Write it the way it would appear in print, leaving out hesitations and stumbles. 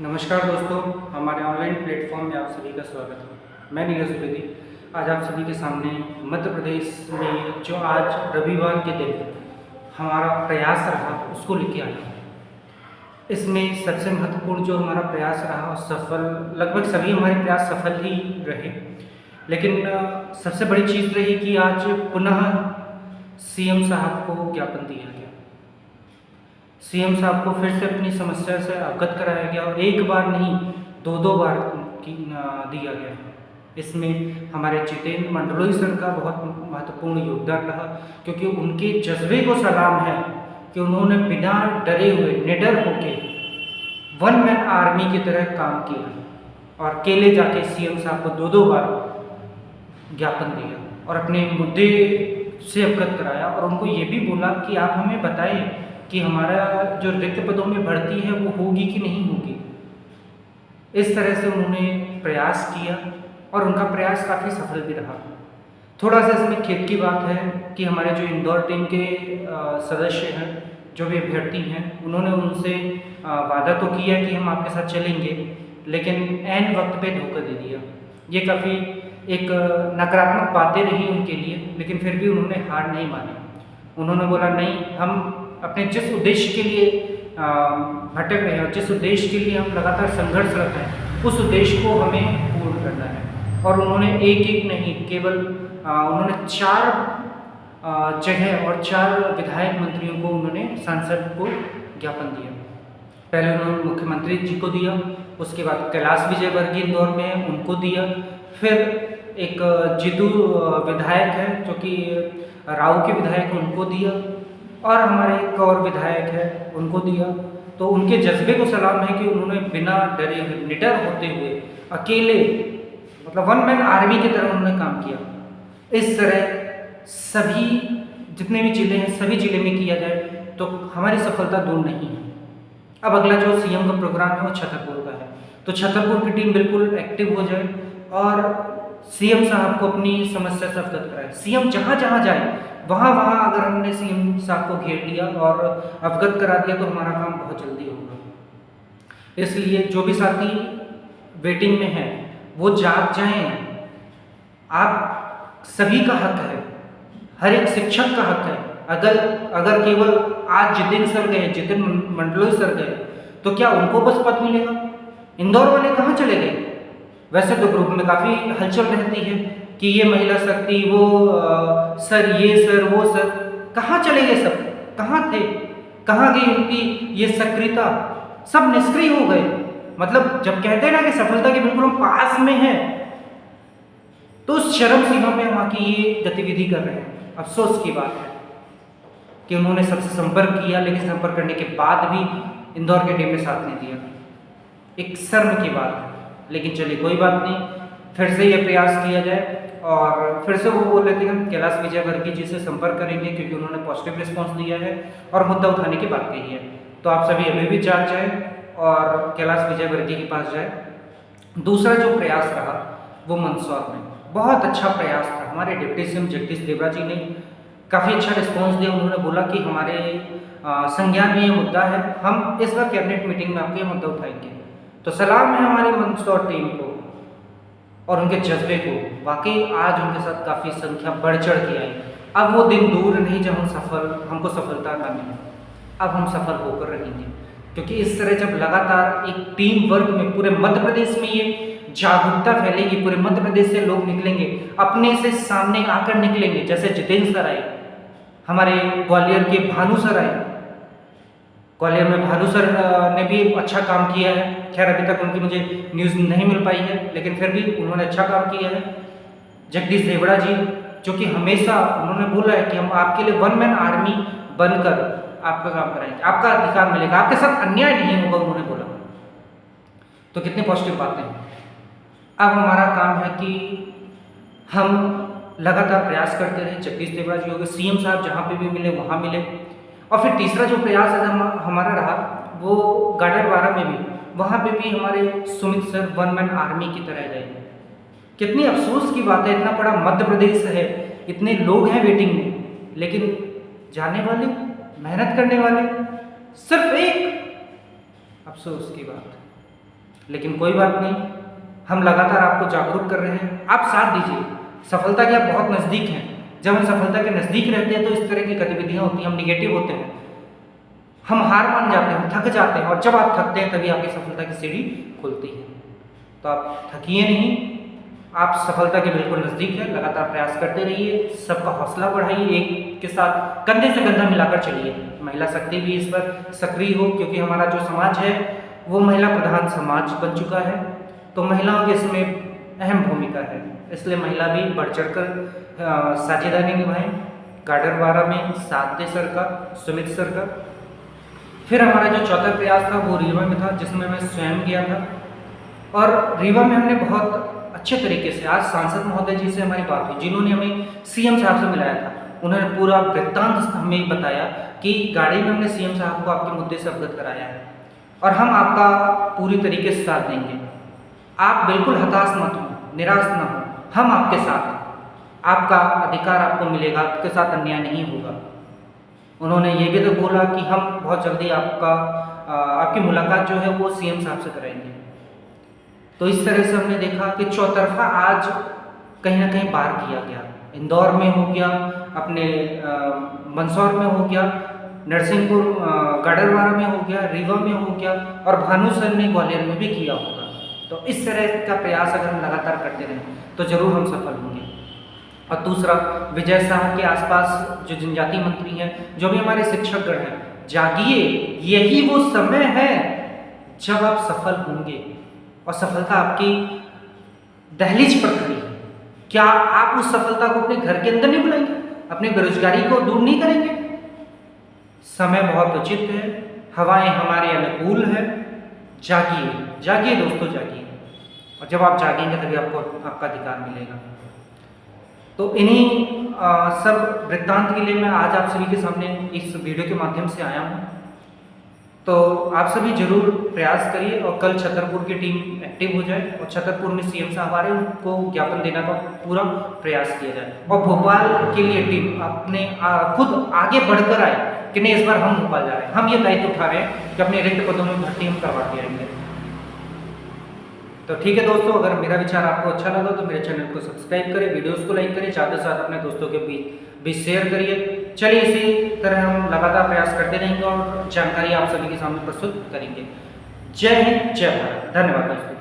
नमस्कार दोस्तों, हमारे ऑनलाइन प्लेटफॉर्म में आप सभी का स्वागत है। मैं नीरज द्विवेदी आज आप सभी के सामने मध्य प्रदेश में जो आज रविवार के दिन हमारा प्रयास रहा उसको लेके आया हूँ। इसमें सबसे महत्वपूर्ण जो हमारा प्रयास रहा और सफल, लगभग सभी हमारे प्रयास सफल ही रहे, लेकिन सबसे बड़ी चीज़ रही कि आज पुनः सीएम साहब को ज्ञापन दिया गया। सीएम साहब को फिर से अपनी समस्या से अवगत कराया गया और एक बार नहीं दो बार दिया गया। इसमें हमारे जितेंद्र मंडलोई सर का बहुत महत्वपूर्ण योगदान रहा, क्योंकि उनके जज्बे को सलाम है कि उन्होंने बिना डरे हुए निडर होके वन मैन आर्मी की तरह काम किया और अकेले जाके सीएम साहब को दो बार ज्ञापन दिया और अपने मुद्दे से अवगत कराया और उनको ये भी बोला कि आप हमें बताएं कि हमारा जो रिक्त पदों में भर्ती है वो होगी कि नहीं होगी। इस तरह से उन्होंने प्रयास किया और उनका प्रयास काफ़ी सफल भी रहा। थोड़ा सा इसमें खेद की बात है कि हमारे जो इंदौर टीम के सदस्य हैं, जो भी अभ्यर्थी हैं, उन्होंने उनसे वादा तो किया कि हम आपके साथ चलेंगे, लेकिन ऐन वक्त पे धोखा दे दिया। ये काफ़ी एक नकारात्मक बातें रही उनके लिए, लेकिन फिर भी उन्होंने हार नहीं मानी। उन्होंने बोला नहीं, हम अपने जिस उद्देश्य के लिए भटक रहे हैं और जिस उद्देश्य के लिए हम लगातार संघर्षरत हैं उस उद्देश्य को हमें पूर्ण करना है। और उन्होंने एक नहीं, केवल उन्होंने 4 जगह और 4 विधायक मंत्रियों को उन्होंने सांसद को ज्ञापन दिया। पहले उन्होंने मुख्यमंत्री जी को दिया, उसके बाद कैलाश विजयवर्गीय इंदौर में है उनको दिया, फिर एक जितू विधायक है जो कि राव के विधायक उनको दिया, और हमारे एक और विधायक है उनको दिया। तो उनके जज्बे को सलाम है कि उन्होंने बिना डरे निडर होते हुए अकेले, मतलब वन मैन आर्मी की तरह उन्होंने काम किया। इस तरह सभी जितने भी जिले हैं सभी जिले में किया जाए तो हमारी सफलता दूर नहीं है। अब अगला जो सीएम का प्रोग्राम है वो छतरपुर का है, तो छतरपुर की टीम बिल्कुल एक्टिव हो जाए और सीएम साहब को अपनी समस्या से अवगत कराए। सीएम जहाँ जहाँ जाए वहाँ अगर हमने सीएम साहब को घेर लिया और अवगत करा दिया तो हमारा काम बहुत जल्दी होगा। इसलिए जो भी साथी वेटिंग में है वो जाग जाएं। आप सभी का हक है, हर एक शिक्षक का हक है। अगर केवल आज जितेंद्र मंडलोई सर गए तो क्या उनको बस पद मिलेगा? इंदौर वाले कहाँ चले गए? वैसे तो ग्रुप में काफ़ी हलचल रहती है कि ये महिला शक्ति, वो सर, ये सर, वो सर, कहाँ चले गए सब? कहाँ थे? कहाँ गई उनकी ये सक्रियता? सब निष्क्रिय हो गए। मतलब जब कहते हैं ना कि सफलता के बिल्कुल हम पास में हैं, तो उस चरम सीमा पे हम आके ये गतिविधि कर रहे हैं। अफसोस की बात है कि उन्होंने सबसे संपर्क किया, लेकिन संपर्क करने के बाद भी इंदौर के टीम ने साथ नहीं दिया। एक शर्म की बात है, लेकिन चलिए कोई बात नहीं, फिर से ये प्रयास किया जाए। और फिर से वो बोल रहे थे हम कैलाश विजयवर्गीय जी से संपर्क करेंगे क्योंकि उन्होंने पॉजिटिव रिस्पॉन्स दिया है और मुद्दा उठाने की बात कही है। तो आप सभी अभी भी जाग जाए और कैलाश विजयवर्गीय के पास जाए। दूसरा जो प्रयास रहा वो मंदसौर में, बहुत अच्छा प्रयास था। हमारे डिप्टी सीएम जगदीश देवड़ा जी ने काफ़ी अच्छा रिस्पॉन्स दिया। उन्होंने बोला कि हमारे संज्ञान में ये मुद्दा है, हम इस बार कैबिनेट मीटिंग में आपके ये मुद्दा उठाएंगे। तो सलाम है हमारी मंदसौर टीम को और उनके जज्बे को। वाकई आज उनके साथ काफ़ी संख्या बढ़ चढ़ के आई। अब वो दिन दूर नहीं जब हमको सफलता ना मिले, अब हम सफल होकर रहेंगे, क्योंकि इस तरह जब लगातार एक टीम वर्क में पूरे मध्य प्रदेश में ये जागरूकता फैलेगी, पूरे मध्य प्रदेश से लोग निकलेंगे, अपने से सामने आकर निकलेंगे। जैसे जितेंद्र सर आए, हमारे ग्वालियर के भानु सर आए, ग्वालियर में भानु सर ने भी अच्छा काम किया है। खैर अभी तक उनकी मुझे न्यूज़ नहीं मिल पाई है, लेकिन फिर भी उन्होंने अच्छा काम किया है। जगदीश देवड़ा जी जो कि हमेशा उन्होंने बोला है कि हम आपके लिए वन मैन आर्मी बनकर आपका काम कराएंगे, आपका अधिकार मिलेगा, आपके साथ अन्याय नहीं होगा, उन्होंने बोला। तो कितनी पॉजिटिव बातें हैं। अब हमारा काम है कि हम लगातार प्रयास करते रहे। जगदीश देवड़ा जी हो गए, सीएम साहब जहाँ पे भी मिले वहाँ मिले। और फिर तीसरा जो प्रयास हमारा रहा वो गाडरवारा में भी, वहाँ पे भी हमारे Sumit sir one man army की तरह गए। कितनी अफसोस की बात है, इतना बड़ा मध्य प्रदेश है, इतने लोग हैं वेटिंग में, लेकिन जाने वाले, मेहनत करने वाले सिर्फ एक, अफसोस की बात। लेकिन कोई बात नहीं, हम लगातार आपको जागरूक कर रहे हैं, आप साथ दीजिए। सफलता के आप बहुत नज़दीक हैं। जब हम सफलता के नज़दीक रहते हैं तो इस तरह की गतिविधियाँ होती हैं, हम निगेटिव होते हैं, हम हार मान जाते हैं, हम थक जाते हैं, और जब आप थकते हैं तभी आपकी सफलता की सीढ़ी खुलती है। तो आप थकिए नहीं, आप सफलता के बिल्कुल नज़दीक हैं, लगातार प्रयास करते रहिए, सबका हौसला बढ़ाइए, एक के साथ कंधे से कंधा मिलाकर चलिए। महिला शक्ति भी इस पर सक्रिय हो, क्योंकि हमारा जो समाज है वो महिला प्रधान समाज बन चुका है, तो महिलाओं की इसमें अहम भूमिका है, इसलिए महिला भी बढ़ चढ़ कर साझेदारी निभाएं। गाडरवारा में साथ दे सर का, सुमित सर का। फिर हमारा जो चौथा प्रयास था वो रीवा में था, जिसमें मैं स्वयं गया था, और रीवा में हमने बहुत अच्छे तरीके से, आज सांसद महोदय जी से हमारी बात हुई, जिन्होंने हमें सीएम साहब से मिलाया था। उन्होंने पूरा वृत्तांत हमें बताया कि गाड़ी में हमने सीएम साहब को आपके मुद्दे से अवगत कराया है और हम आपका पूरी तरीके से साथ देंगे। आप बिल्कुल हताश मत हो, निराश न हो, हम आपके साथ हैं, आपका अधिकार आपको मिलेगा, आपके साथ अन्याय नहीं होगा। उन्होंने ये भी तो बोला कि हम बहुत जल्दी आपकी मुलाकात जो है वो सीएम साहब से कराएंगे। तो इस तरह से हमने देखा कि चौतरफा आज कहीं ना कहीं पार किया गया। इंदौर में हो गया, अपने मंदसौर में हो गया, नरसिंहपुर गाडरवारा में हो गया, रीवा में हो गया, और भानु सर ने ग्वालियर में भी किया होगा। तो इस तरह का प्रयास अगर हम लगातार करते रहें तो जरूर हम सफल होंगे। और दूसरा, विजय शाह के आसपास जो जनजाति मंत्री हैं, जो भी हमारे शिक्षकगण हैं, जागिए, यही वो समय है जब आप सफल होंगे और सफलता आपकी दहलीज पर खड़ी है। क्या आप उस सफलता को अपने घर के अंदर नहीं बुलाएंगे, अपनी बेरोजगारी को दूर नहीं करेंगे? समय बहुत उचित है, हवाएं हमारे अनुकूल है। जागिए, जागिए दोस्तों, जागिए, और जब आप जागेंगे तभी आपको आपका अधिकार मिलेगा। तो इन्हीं सब वृत्तांत के लिए मैं आज आप सभी के सामने इस वीडियो के माध्यम से आया हूँ। तो आप सभी जरूर प्रयास करिए और कल छतरपुर की टीम एक्टिव हो जाए और छतरपुर में सीएम साहब आ रहे हैं, उनको ज्ञापन देने का पूरा प्रयास किया जाए, और भोपाल के लिए टीम अपने खुद आगे बढ़कर आए कि नहीं, इस बार हम भोपाल जा रहे हैं, हम ये दायित्व उठा रहे हैं कि अपने रिक्त पदों में भर्ती हम करवा के आएंगे। तो ठीक है दोस्तों, अगर मेरा विचार आपको अच्छा लगा तो मेरे चैनल को सब्सक्राइब करें, वीडियोस को लाइक करें, ज़्यादा से ज़्यादा अपने दोस्तों के बीच भी शेयर करिए। चलिए, इसी तरह हम लगातार प्रयास करते रहेंगे और जानकारी आप सभी के सामने प्रस्तुत करेंगे। जय हिंद, जय भारत, धन्यवाद दोस्तों।